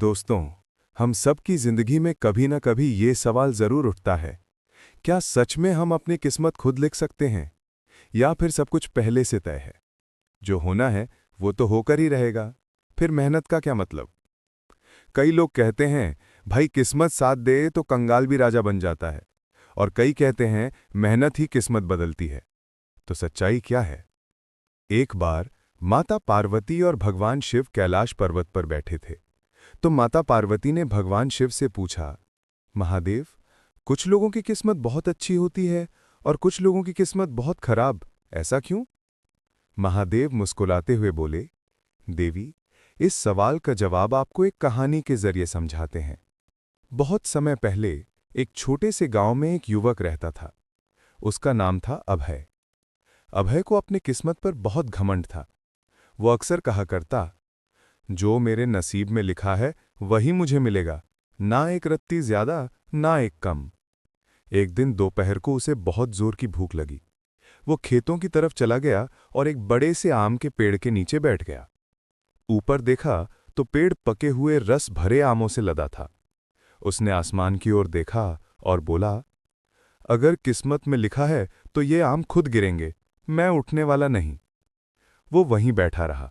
दोस्तों, हम सब की जिंदगी में कभी न कभी ये सवाल जरूर उठता है, क्या सच में हम अपनी किस्मत खुद लिख सकते हैं या फिर सब कुछ पहले से तय है। जो होना है वो तो होकर ही रहेगा, फिर मेहनत का क्या मतलब। कई लोग कहते हैं भाई किस्मत साथ दे तो कंगाल भी राजा बन जाता है, और कई कहते हैं मेहनत ही किस्मत बदलती है। तो सच्चाई क्या है? एक बार माता पार्वती और भगवान शिव कैलाश पर्वत पर बैठे थे। तो माता पार्वती ने भगवान शिव से पूछा, महादेव, कुछ लोगों की किस्मत बहुत अच्छी होती है और कुछ लोगों की किस्मत बहुत खराब, ऐसा क्यों? महादेव मुस्कुराते हुए बोले, देवी, इस सवाल का जवाब आपको एक कहानी के जरिए समझाते हैं। बहुत समय पहले एक छोटे से गांव में एक युवक रहता था। उसका नाम था अभय। अभय को अपने किस्मत पर बहुत घमंड था। वो अक्सर कहा करता, जो मेरे नसीब में लिखा है वही मुझे मिलेगा, ना एक रत्ती ज्यादा ना एक कम। एक दिन दोपहर को उसे बहुत जोर की भूख लगी। वो खेतों की तरफ चला गया और एक बड़े से आम के पेड़ के नीचे बैठ गया। ऊपर देखा तो पेड़ पके हुए रस भरे आमों से लदा था। उसने आसमान की ओर देखा और बोला, अगर किस्मत में लिखा है तो ये आम खुद गिरेंगे, मैं उठने वाला नहीं। वो वहीं बैठा रहा।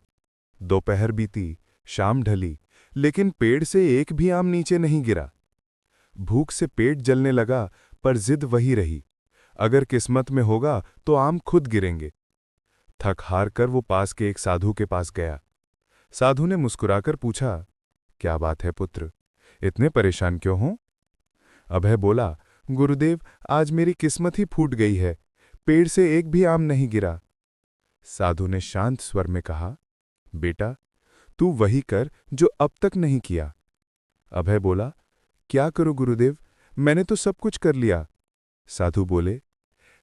दोपहर बीती, शाम ढली, लेकिन पेड़ से एक भी आम नीचे नहीं गिरा। भूख से पेट जलने लगा, पर जिद वही रही, अगर किस्मत में होगा तो आम खुद गिरेंगे। थक हार कर वो पास के एक साधु के पास गया। साधु ने मुस्कुराकर पूछा, क्या बात है पुत्र, इतने परेशान क्यों हो? अभय बोला, गुरुदेव, आज मेरी किस्मत ही फूट गई है, पेड़ से एक भी आम नहीं गिरा। साधु ने शांत स्वर में कहा, बेटा, तू वही कर जो अब तक नहीं किया। अभय बोला, क्या करूं गुरुदेव, मैंने तो सब कुछ कर लिया। साधु बोले,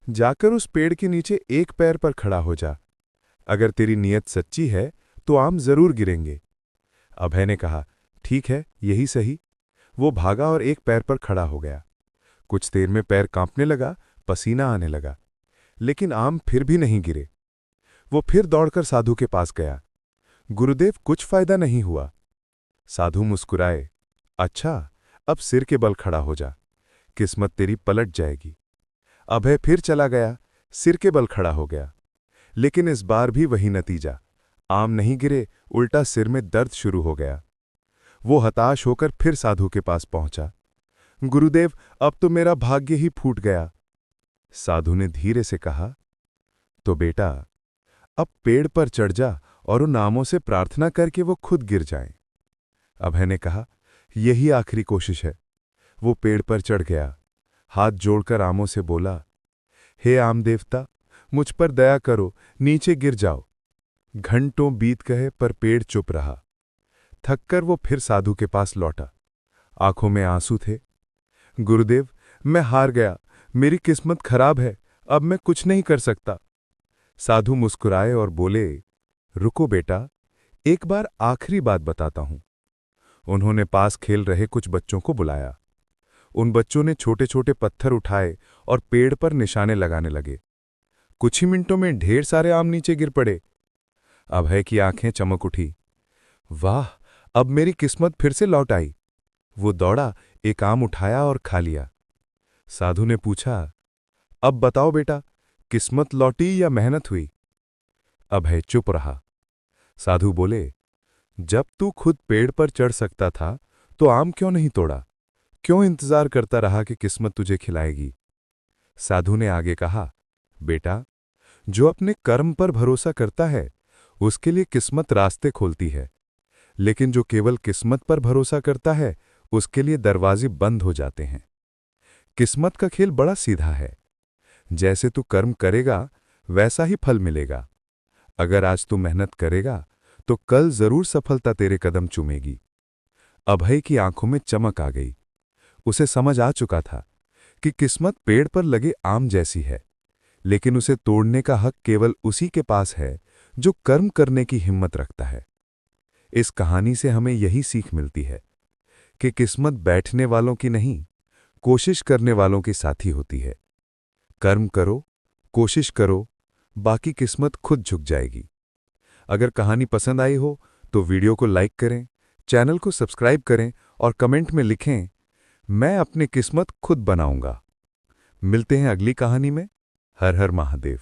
जाकर उस पेड़ के नीचे एक पैर पर खड़ा हो जा। अगर तेरी नीयत सच्ची है तो आम जरूर गिरेंगे। अभय ने कहा, ठीक है, यही सही। वो भागा और एक पैर पर खड़ा हो गया। कुछ देर में पैर कांपने लगा, पसीना आने लगा, लेकिन आम फिर भी नहीं गिरे। वो फिर दौड़कर साधु के पास गया। गुरुदेव, कुछ फायदा नहीं हुआ। साधु मुस्कुराए, अच्छा, अब सिर के बल खड़ा हो जा, किस्मत तेरी पलट जाएगी। अभय फिर चला गया, सिर के बल खड़ा हो गया, लेकिन इस बार भी वही नतीजा, आम नहीं गिरे, उल्टा सिर में दर्द शुरू हो गया। वो हताश होकर फिर साधु के पास पहुंचा। गुरुदेव, अब तो मेरा भाग्य ही फूट गया। साधु ने धीरे से कहा, तो बेटा, अब पेड़ पर चढ़ जा और उन आमों से प्रार्थना करके वो खुद गिर जाएं। अभय ने कहा, यही आखिरी कोशिश है। वो पेड़ पर चढ़ गया, हाथ जोड़कर आमों से बोला, हे आम देवता, मुझ पर दया करो, नीचे गिर जाओ। घंटों बीत गए पर पेड़ चुप रहा। थककर वो फिर साधु के पास लौटा। आंखों में आंसू थे। गुरुदेव, मैं हार गया, मेरी किस्मत खराब है, अब मैं कुछ नहीं कर सकता। साधु मुस्कुराए और बोले, रुको बेटा, एक बार आखिरी बात बताता हूं। उन्होंने पास खेल रहे कुछ बच्चों को बुलाया। उन बच्चों ने छोटे छोटे पत्थर उठाए और पेड़ पर निशाने लगाने लगे। कुछ ही मिनटों में ढेर सारे आम नीचे गिर पड़े। अभय की आंखें चमक उठी। वाह, अब मेरी किस्मत फिर से लौट आई। वो दौड़ा, एक आम उठाया और खा लिया। साधु ने पूछा, अब बताओ बेटा, किस्मत लौटी या मेहनत हुई? अभय चुप रहा। साधु बोले, जब तू खुद पेड़ पर चढ़ सकता था तो आम क्यों नहीं तोड़ा? क्यों इंतजार करता रहा कि किस्मत तुझे खिलाएगी? साधु ने आगे कहा, बेटा, जो अपने कर्म पर भरोसा करता है उसके लिए किस्मत रास्ते खोलती है, लेकिन जो केवल किस्मत पर भरोसा करता है उसके लिए दरवाजे बंद हो जाते हैं। किस्मत का खेल बड़ा सीधा है। जैसे तू कर्म करेगा वैसा ही फल मिलेगा। अगर आज तू मेहनत करेगा तो कल जरूर सफलता तेरे कदम चूमेगी। अभय की आंखों में चमक आ गई। उसे समझ आ चुका था कि किस्मत पेड़ पर लगे आम जैसी है, लेकिन उसे तोड़ने का हक केवल उसी के पास है जो कर्म करने की हिम्मत रखता है। इस कहानी से हमें यही सीख मिलती है कि किस्मत बैठने वालों की नहीं, कोशिश करने वालों की साथी होती है। कर्म करो, कोशिश करो, बाकी किस्मत खुद झुक जाएगी। अगर कहानी पसंद आई हो तो वीडियो को लाइक करें, चैनल को सब्सक्राइब करें और कमेंट में लिखें, मैं अपनी किस्मत खुद बनाऊंगा। मिलते हैं अगली कहानी में। हर हर महादेव।